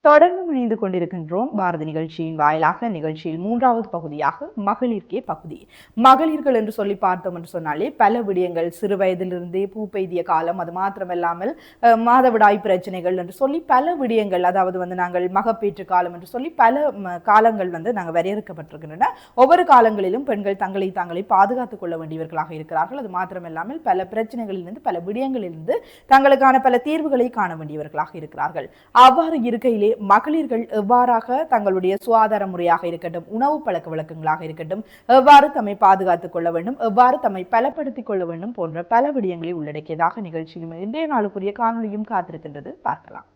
தொடர்ந்து இணைந்து கொண்டிருக்கின்றோம் பாரதி நிகழ்ச்சியின் வாயிலாக. நிகழ்ச்சியில் மூன்றாவது பகுதியாக மகளிர்க்கே பகுதி. மகளிர்கள் என்று சொல்லி பார்த்தோம் என்று சொன்னாலே பல விடயங்கள், சிறு வயதிலிருந்தே பூ பெய்திய காலம், அது மாத்திரமல்லாமல் மாதவிடாய் பிரச்சனைகள் என்று சொல்லி பல விடயங்கள், அதாவது நாங்கள் மகப்பேற்று காலம் என்று சொல்லி பல காலங்கள் நாங்கள் வரையறுக்கப்பட்டிருக்கின்றன. ஒவ்வொரு காலங்களிலும் பெண்கள் தங்களை பாதுகாத்துக் கொள்ள வேண்டியவர்களாக இருக்கிறார்கள். அது மாத்திரமல்லாமல் பல பிரச்சனைகளிலிருந்து, பல விடயங்களிலிருந்து தங்களுக்கான பல தீர்வுகளை காண வேண்டியவர்களாக இருக்கிறார்கள். அவ்வாறு இருக்கையிலே மகளிர்கள் எவ்வாறாக தங்களுடைய சுகாதார முறையாக இருக்கட்டும், உணவு பழக்க வழக்கங்களாக இருக்கட்டும், எவ்வாறு தம்மை பாதுகாத்துக் கொள்ள வேண்டும், எவ்வாறு தம்மை பலப்படுத்திக் கொள்ள வேண்டும் போன்ற பல விடயங்களை உள்ளடக்கியதாக நிகழ்ச்சியும் இன்றைய நாளுக்குரிய காணொலியும் காத்திருக்கின்றது. பார்க்கலாம்.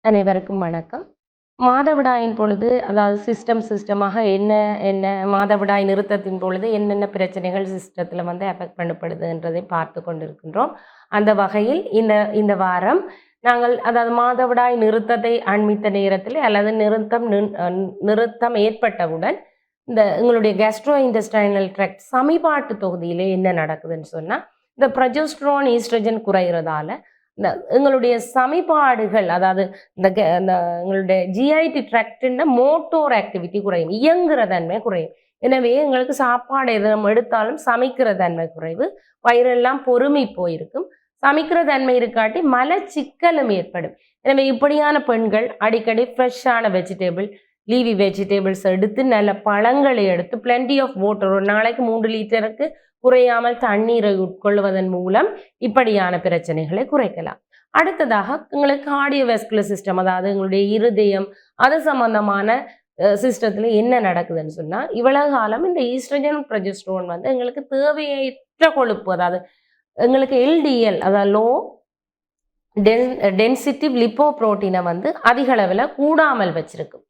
அனைவருக்கும் வணக்கம். மாதவிடாயின் பொழுது, அதாவது சிஸ்டமாக என்ன மாதவிடாய் நிறுத்தத்தின் பொழுது என்னென்ன பிரச்சனைகள் சிஸ்டத்தில் அஃபெக்ட் பண்ணப்படுதுன்றதை பார்த்து கொண்டிருக்கின்றோம். அந்த வகையில் இந்த வாரம் நாங்கள், அதாவது மாதவிடாய் நிறுத்தத்தை அண்மித்த நேரத்தில் அல்லது நிறுத்தம் ஏற்பட்டவுடன் எங்களுடைய கேஸ்ட்ரோ இன்டெஸ்டைனல் ட்ராக்ட் சமிபாட்டு தொகுதியிலே என்ன நடக்குதுன்னு சொன்னால், இந்த ப்ரொஜெஸ்டரோன் ஈஸ்ட்ரஜன் குறைகிறதால எங்களுடைய சமிபாடுகள், அதாவது எங்களுடைய ஜிஐடி ட்ராக்டின் மோட்டோர் ஆக்டிவிட்டி குறையும், இயங்குகிற தன்மை குறையும். எனவே எங்களுக்கு சாப்பாடு எது நம்ம எடுத்தாலும் சமைக்கிற தன்மை குறைவு, வயிறெல்லாம் பொறுமை போயிருக்கும், சமைக்கிற தன்மை இருக்காட்டி மலச்சிக்கலும் ஏற்படும். எனவே இப்படியான பெண்கள் அடிக்கடி ஃப்ரெஷ்ஷான லீவி வெஜிடபிள்ஸ் எடுத்து, நல்ல பழங்களை எடுத்து, பிளென்டி ஆஃப் வாட்டர், ஒரு நாளைக்கு 3 லிட்டருக்கு குறையாமல் தண்ணீரை உட்கொள்வதன் மூலம் இப்படியான பிரச்சனைகளை குறைக்கலாம். அடுத்ததாக எங்களுக்கு கார்டியோவாஸ்குலர் சிஸ்டம், அதாவது எங்களுடைய இருதயம், அது சம்பந்தமான சிஸ்டத்தில் என்ன நடக்குதுன்னு சொன்னால், இவ்வளவு காலம் இந்த ஈஸ்ட்ரஜன் ப்ரொஜெஸ்டரோன் எங்களுக்கு தேவையற்ற கொழுப்பு, அதாவது எங்களுக்கு எல்டிஎல், அதாவது லோ டென்சிட்டி லிப்போப்ரோட்டீனை அதிக அளவில் கூடாமல் வச்சிருக்கும்.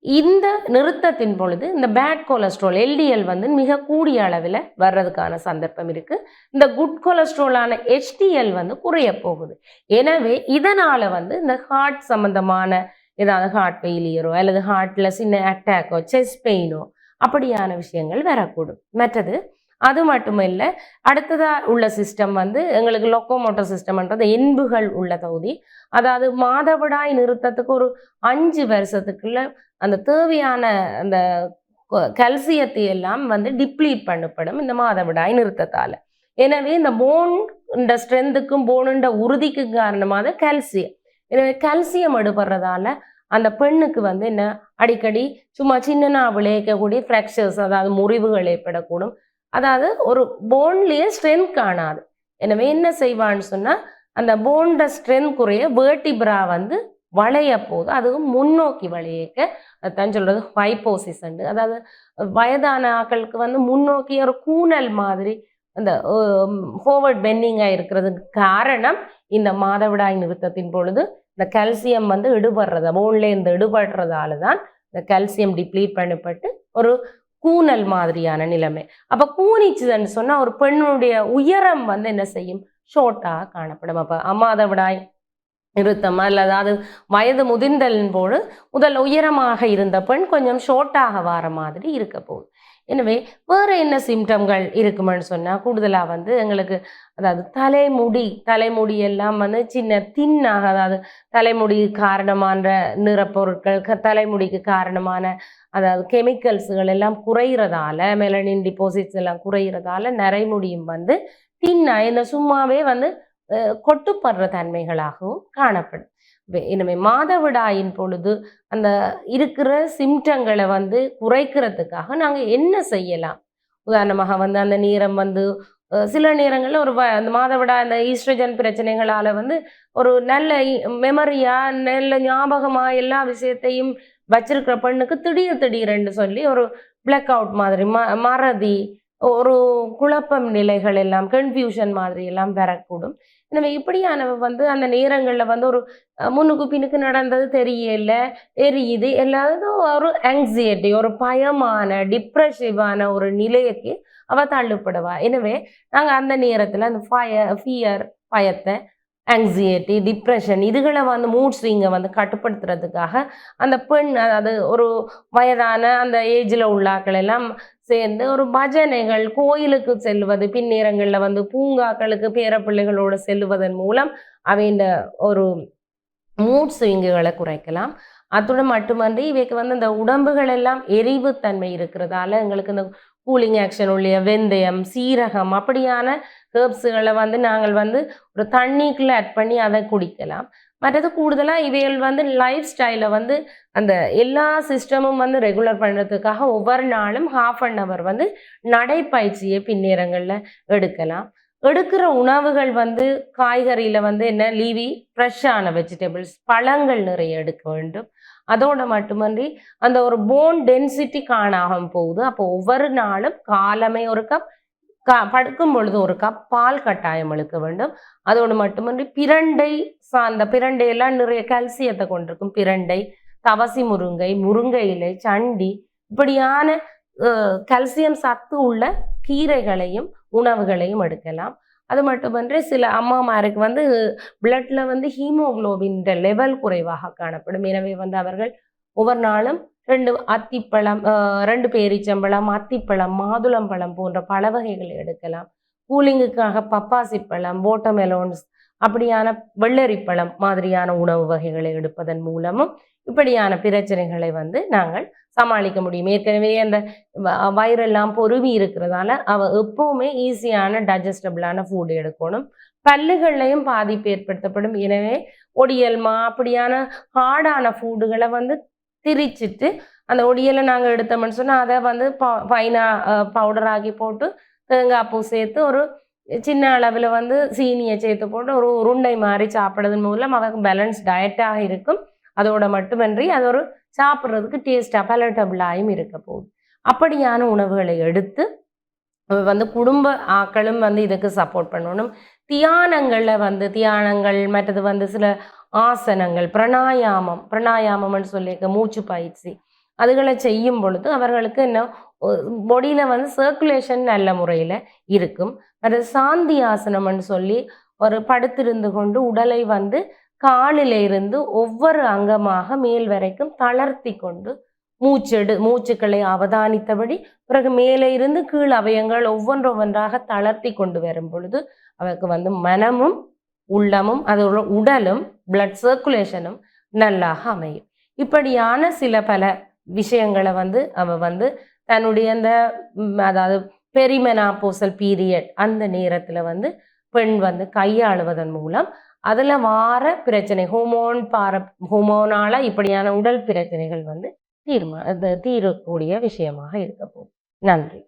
இந்த நிறுத்தத்தின் பொழுது இந்த பேட் கொலஸ்ட்ரால் எல்டிஎல் மிக கூடிய அளவில் வர்றதுக்கான சந்தர்ப்பம் இருக்கு. இந்த குட் கொலஸ்ட்ராலான HDL குறைய போகுது. எனவே இதனால இந்த ஹார்ட் சம்பந்தமான ஏதாவது ஹார்ட் ஃபெயிலியரோ அல்லது ஹார்ட்ல சின்ன அட்டாக்கோ, செஸ்ட் பெயினோ அப்படியான விஷயங்கள் வரக்கூடும். மற்றது அது மட்டும் இல்லை, அடுத்ததா உள்ள சிஸ்டம் எங்களுக்கு லொக்கோமோட்டர் சிஸ்டம்ன்றது எண்புகள் உள்ள தொகுதி. அதாவது மாதவிடாய் நிறுத்தத்துக்கு ஒரு 5 வருஷத்துக்குள்ள அந்த தேவையான அந்த கல்சியத்தை எல்லாம் டிப்ளீட் பண்ணப்படும் இந்த மாதவிடாய் நிறுத்தத்தால. எனவே இந்த போன் ஸ்ட்ரென்த்துக்கும் போனுண்ட உறுதிக்கும் காரணமாக கல்சியம். எனவே கல்சியம் எடுபடுறதால அந்த பெண்ணுக்கு என்ன அடிக்கடி சும்மா சின்னனா விளைவிக்கக்கூடிய ஃப்ராக்சர்ஸ், அதாவது முறிவுகள் ஏற்படக்கூடும். அதாவது ஒரு போன்லேயே ஸ்ட்ரென்த் காணாது. எனவே என்ன செய்வான்னு சொன்னால், அந்த போன்ட ஸ்ட்ரென்த் குறைய வேர்டிப்ரா வளைய போது அதுவும் முன்னோக்கி வளையக்க, அதுதான் சொல்றது ஹைப்போசிஸ். அதாவது வயதான ஆக்களுக்கு முன்னோக்கி ஒரு கூனல் மாதிரி அந்த ஃபார்வர்ட் பெண்டிங்காக இருக்கிறதுக்கு காரணம் இந்த மாதவிடாய் நிறுத்தத்தின் பொழுது இந்த கல்சியம் எடுபடுறதா, போன்லேருந்து எடுபடுறதால தான் இந்த கல்சியம் டிப்ளீட் பண்ணப்பட்டு ஒரு கூனல் மாதிரியான நிலைமை. அப்போ கூனிச்சுதுன்னு சொன்னால் ஒரு பெண்ணுடைய உயரம் என்ன செய்யும், ஷோர்ட்டாக காணப்படும். அப்போ மாதவிடாய் நிறுத்தம் அல்லது அது வயது முதிர்ந்தலின் போது முதல் உயரமாக இருந்த பெண் கொஞ்சம் ஷோர்ட்டாக வர மாதிரி இருக்க போகுது. எனவே வேறு என்ன சிம்டம்கள் இருக்குமென்னு சொன்னால், கூடுதலாக எங்களுக்கு அதாவது தலைமுடி எல்லாம் சின்ன தின்னாக, அதாவது தலைமுடி காரணமான நிறப்பொருட்கள், தலைமுடிக்கு காரணமான அதாவது கெமிக்கல்ஸுகள் எல்லாம் குறைகிறதால, மெலனின் டிபாசிட்ஸ் எல்லாம் குறைகிறதால நரைமுடியும் தின்னா இந்த சும்மாவே கொட்டுப்படுற தன்மைகளாகவும் காணப்படும். எனவே மாதவிடாயின் பொழுது அந்த இருக்கிற சிம்டங்களை குறைக்கிறதுக்காக நாங்கள் என்ன செய்யலாம்? உதாரணமாக அந்த நேரம் சில நேரங்களில் அந்த மாதவிடாய் அந்த ஈஸ்ட்ரஜன் பிரச்சனைகளால் ஒரு நல்ல மெமரியா, நல்ல ஞாபகமா எல்லா விஷயத்தையும் வச்சிருக்கிற பெண்ணுக்கு திடீரென்று சொல்லி ஒரு பிளாக் அவுட் மாதிரி, மறதி, ஒரு குழப்பம் நிலைகள் எல்லாம், கன்ஃபியூஷன் மாதிரி எல்லாம் வரக்கூடும். எனவே இப்படியான அந்த நேரங்களில் ஒரு முன்னுக்கு பின்னுக்கு நடந்தது தெரியல, எரியுது, எல்லாரும் ஒரு ஆங்ஸைட்டி, ஒரு பயமான டிப்ரெசிவான ஒரு நிலையக்கு அவ தள்ளுப்படுவா. எனவே நாங்கள் அந்த நேரத்தில் அந்த ஃபியர், பயத்தை, ஆங்ஸைட்டி, டிப்ரெஷன் இதுகளை மூட் ஸ்விங்கை கட்டுப்படுத்துறதுக்காக அந்த பெண், அதாவது ஒரு வயதான அந்த ஏஜில் உள்ளாக்கள் எல்லாம் சேர்ந்து ஒரு பஜனைகள், கோயிலுக்கு செல்வது, பின்னேரங்களில் வந்து பூங்காக்களுக்கு பேரப்பிள்ளைகளோடு செல்லுவதன் மூலம் அவையின் ஒரு மூட் ஸ்விங்குகளை குறைக்கலாம். அத்துடன் மட்டுமன்றி இவைக்கு வந்து இந்த உடம்புகள் எல்லாம் எரிவுத்தன்மை இருக்கிறதால எங்களுக்கு இந்த கூலிங் ஆக்ஷன் உள்ள வெந்தயம், சீரகம் அப்படியான ஹெர்ப்ஸுகளை வந்து நாங்கள் வந்து ஒரு தண்ணிக்குள்ளே ஆட் பண்ணி அதை குடிக்கலாம். மற்றது கூடுதலாக இவைகள் வந்து லைஃப் ஸ்டைலை வந்து அந்த எல்லா சிஸ்டமும் வந்து ரெகுலர் பண்ணுறதுக்காக ஒவ்வொரு நாளும் 1/2 hour வந்து நடைப்பயிற்சியை பின்னேரங்களில் எடுக்கலாம். எடுக்கிற உணவுகள் வந்து காய்கறியில் வந்து என்ன லீவி ஃப்ரெஷ்ஷான வெஜிடபிள்ஸ், பழங்கள் நிறைய எடுக்க வேண்டும். அதோடு மட்டுமன்றி அந்த ஒரு போன் டென்சிட்டி காணாமல் போகுது. அப்போ ஒவ்வொரு நாளும் காலமே ஒரு கப், படுக்கும் பொழுது ஒரு கப் பால் கட்டாயம் எடுக்க வேண்டும். அதோடு மட்டுமன்றி பிரண்டை சார்ந்த, பிரண்டையெல்லாம் நிறைய கால்சியத்தை கொண்டிருக்கும். பிரண்டை, தவசி முருங்கை, முருங்கை இலை, சண்டி இப்படியான கால்சியம் சத்து உள்ள கீரைகளையும் உணவுகளையும் எடுக்கலாம். அது மட்டுமன்றி சில அம்மாமாருக்கு வந்து பிளட்ல வந்து ஹீமோகுளோபின் லெவல் குறைவாக காணப்படும். எனவே வந்து அவர்கள் ஒவ்வொரு நாளும் 2 அத்திப்பழம், 2 பேரிச்சம்பழம், அத்திப்பழம், மாதுளம்பழம் போன்ற பழ வகைகளை எடுக்கலாம். கூலிங்குக்காக பப்பாசி பழம், வாட்டர்மெலோன்ஸ் அப்படியான வெள்ளரிப்பழம் மாதிரியான உணவு வகைகளை எடுப்பதன் மூலமும் இப்படியான பிரச்சனைகளை வந்து நாங்கள் சமாளிக்க முடியும். ஏற்கனவே அந்த வயிறெல்லாம் பொறுவி இருக்கிறதால எப்பவுமே ஈஸியான டைஜஸ்டபிளான ஃபுட் எடுக்கணும். பல்லுகள்லையும் பாதிப்பு ஏற்படுத்தப்படும். எனவே ஒடியல்மா அப்படியான ஹார்டான ஃபுட்டுகளை வந்து திரிச்சிட்டு அந்த ஒடியலை நாங்கள் எடுத்தோம்னு சொன்னால் அதை வந்து ஃபைனாக பவுடர் ஆக்கி போட்டு தேங்காய் பூ சேர்த்து ஒரு சின்ன அளவில் வந்து சீனியை சேர்த்து போட்டு ஒரு உருண்டை மாதிரி சாப்பிட்றதன் மூலம் அவருக்கு பேலன்ஸ் டயட்டாக இருக்கும். அதோட மட்டுமன்றி அது ஒரு சாப்பிட்றதுக்கு டேஸ்டாக பலட்டபிளாயும் இருக்க போகுது. அப்படியான உணவுகளை எடுத்து வந்து குடும்ப ஆக்களும் வந்து இதுக்கு சப்போர்ட் பண்ணணும். தியானங்கள் மற்றது வந்து சில ஆசனங்கள், பிராணாயாமம்னு சொல்லியிருக்க மூச்சு பயிற்சி அதுகளை செய்யும் பொழுது அவர்களுக்கு என்ன பாடியில் வந்து சர்க்குலேஷன் நல்ல முறையில் இருக்கும். அது சாந்தி ஆசனம்னு சொல்லி ஒரு படுத்திருந்து கொண்டு உடலை வந்து காலில் இருந்து ஒவ்வொரு அங்கமாக மேல் வரைக்கும் தளர்த்தி கொண்டு மூச்சுக்களை அவதானித்தபடி பிறகு மேலே இருந்து கீழ் அவயங்கள் ஒவ்வொன்றாக தளர்த்தி கொண்டு வரும் பொழுது அவருக்கு வந்து மனமும் உள்ளமும் அதோட உடலும் பிளட் சர்க்குலேஷனும் நல்லாக அமையும். இப்படியான சில பல விஷயங்களை வந்து அவ வந்து தன்னுடைய அந்த அதாவது பெரிமெனாபோசல் பீரியட் அந்த நேரத்தில் வந்து பெண் வந்து கையாளுவதன் மூலம் அதில் வார பிரச்சனை ஹோமோனால இப்படியான உடல் பிரச்சனைகள் வந்து தீரக்கூடிய விஷயமாக இருக்க போகுது. நன்றி.